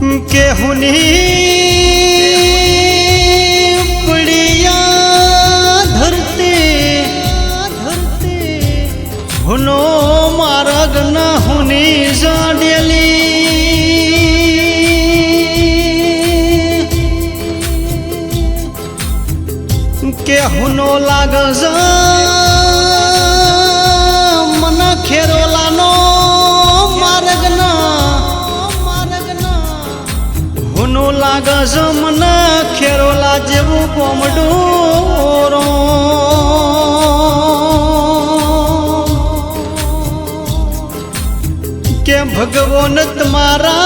के हुनी पड़िया धरते हुनो मार्ग न हुनी जाडेली के हुनो लाग मन खेरोलानो मार्ग न हुनो लाग मन खेरोला जेवू कोमडोरो के भगवान तुम्हारा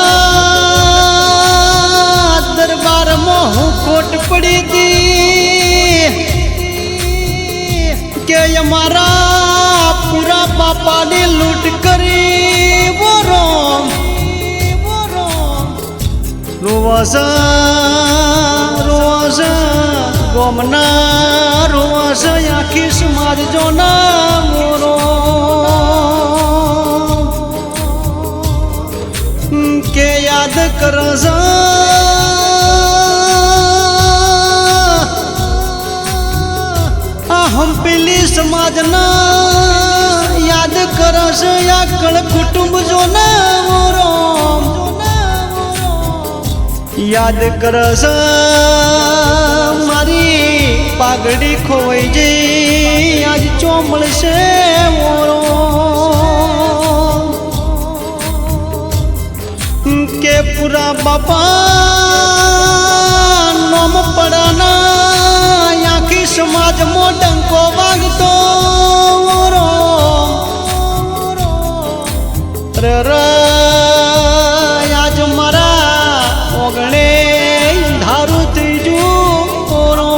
दरबार में हूँ खोट पड़ी थी के हमारा पूरा पापा ने लूट करी वो रोम रोवाजा रोवाजा गोमना रोवाजा आखी समाज जो ना मोरो के याद कर हम पीली समाज ना याद कर या कण कुटुंब जो ना मोरो याद कर मारी पागड़ी खोई जे आज चोमल से मोरो के पूरा बापा नोम पड़ाना याकी समाज मोडंग को बागतो रो आज मारा ओगणे धारू तीजू रो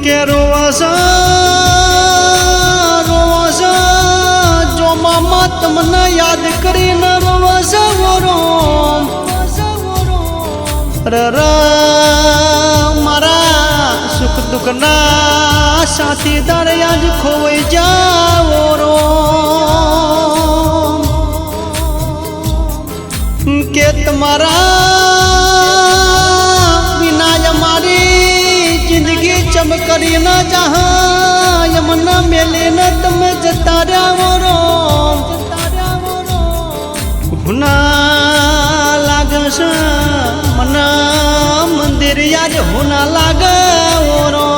के रोवासा तमन्ना याद करी न रोवासा गोरो मारा सुख दुख ना साथीदार आज खोई जाओ रो के तुम्हारा बिना हमारी जिंदगी चमकरी न जहाँ यमुना मेले न तुम जता रहो रो हुना लाग मना मंदिर याद हुना लाग ओरो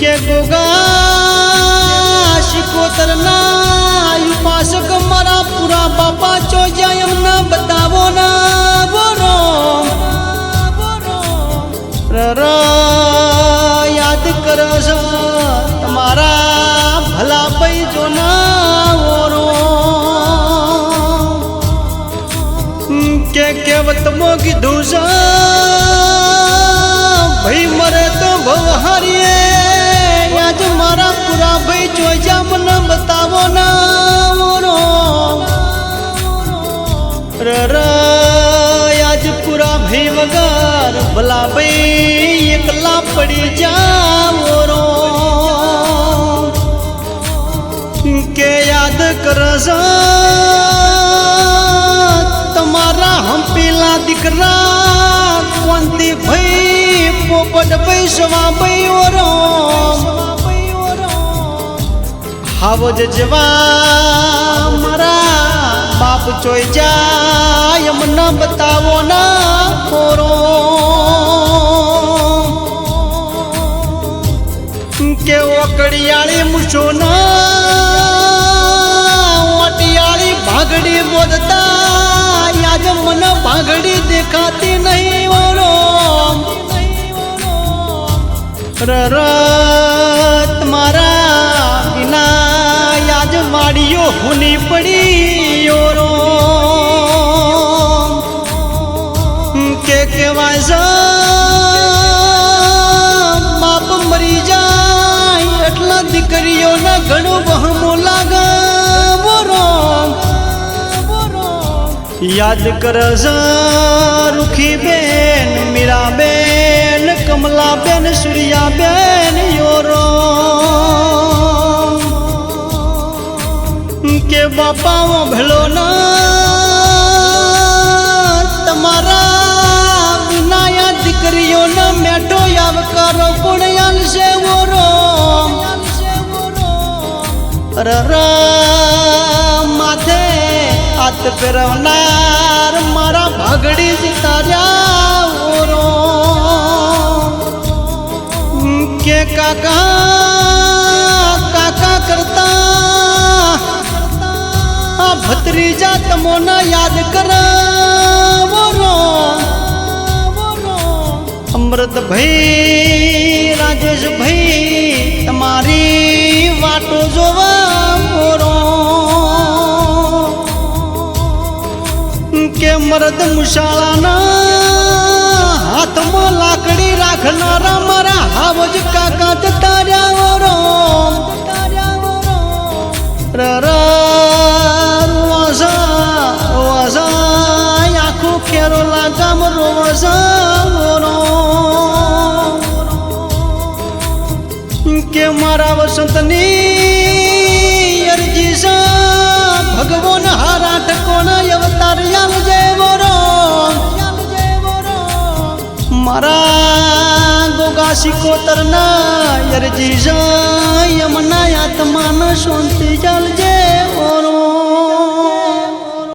के गोगा शिकोतर ना उपासक मारा पूरा बापा चो जाय ना बतावो ना बोरो याद कर तुम्हारा भला पई जो ना ओरो के केवत मोगी दूजा भाई मरे तो भवहारिए आज मारा पूरा भाई जो जामन बतावो ना ओरो आज पूरा भाई वगार भला भाई एकला पड़ी जाओ रो के याद कर तुम्हारा हम पीला दिकरा कौनती भई पोपट भई सवा भई ओरो हावज जवा मारा बाप चोई जाय मना बतावो ना ओरो के ओकड़ियाली मुछोना ओटियाली भागड़ी बोलता आज मन भागड़ी दिखाती नहीं ओरो तुम्हारा बिना याद माड़ियो होनी पड़ी ओरो के वाजा बाप मरी जाए एटला दीकरीओ ना घणो बहमो लागे बोरो याद कर रुखी बेन मीरा बेन कमला बेन सूर्या बेन योरो બાપાઓ ભેળો ના તમારા વિનાયા દીકરીઓને મેઠો આવકારો કોણ આલશે ઓરો માથે હાથ ફેરવનાર મારા ભાગડી જ તાર્યા ઓરો કે કાકા કરતા આ ભત્રીજા તમોને યાદ કરાવો અમૃતભાઈ રાજેશભાઈ તમારી વાટો જોવા મોરો કે મરદ મુશાળાના હાથમાં લાકડી રાખનારા મારા હાવજ કાકા જતા રહ્યા ઓરો આખું ખેરો લાગામ રોવસાનો કે મારા વસંતની અરજી સા ભગવાન હારા ટકોના અવતાર યાલજે બોરો મારા ગોગા સિકોતરના અરજી સા યમના આત્માના શાંતિ ચાલજે ઓરો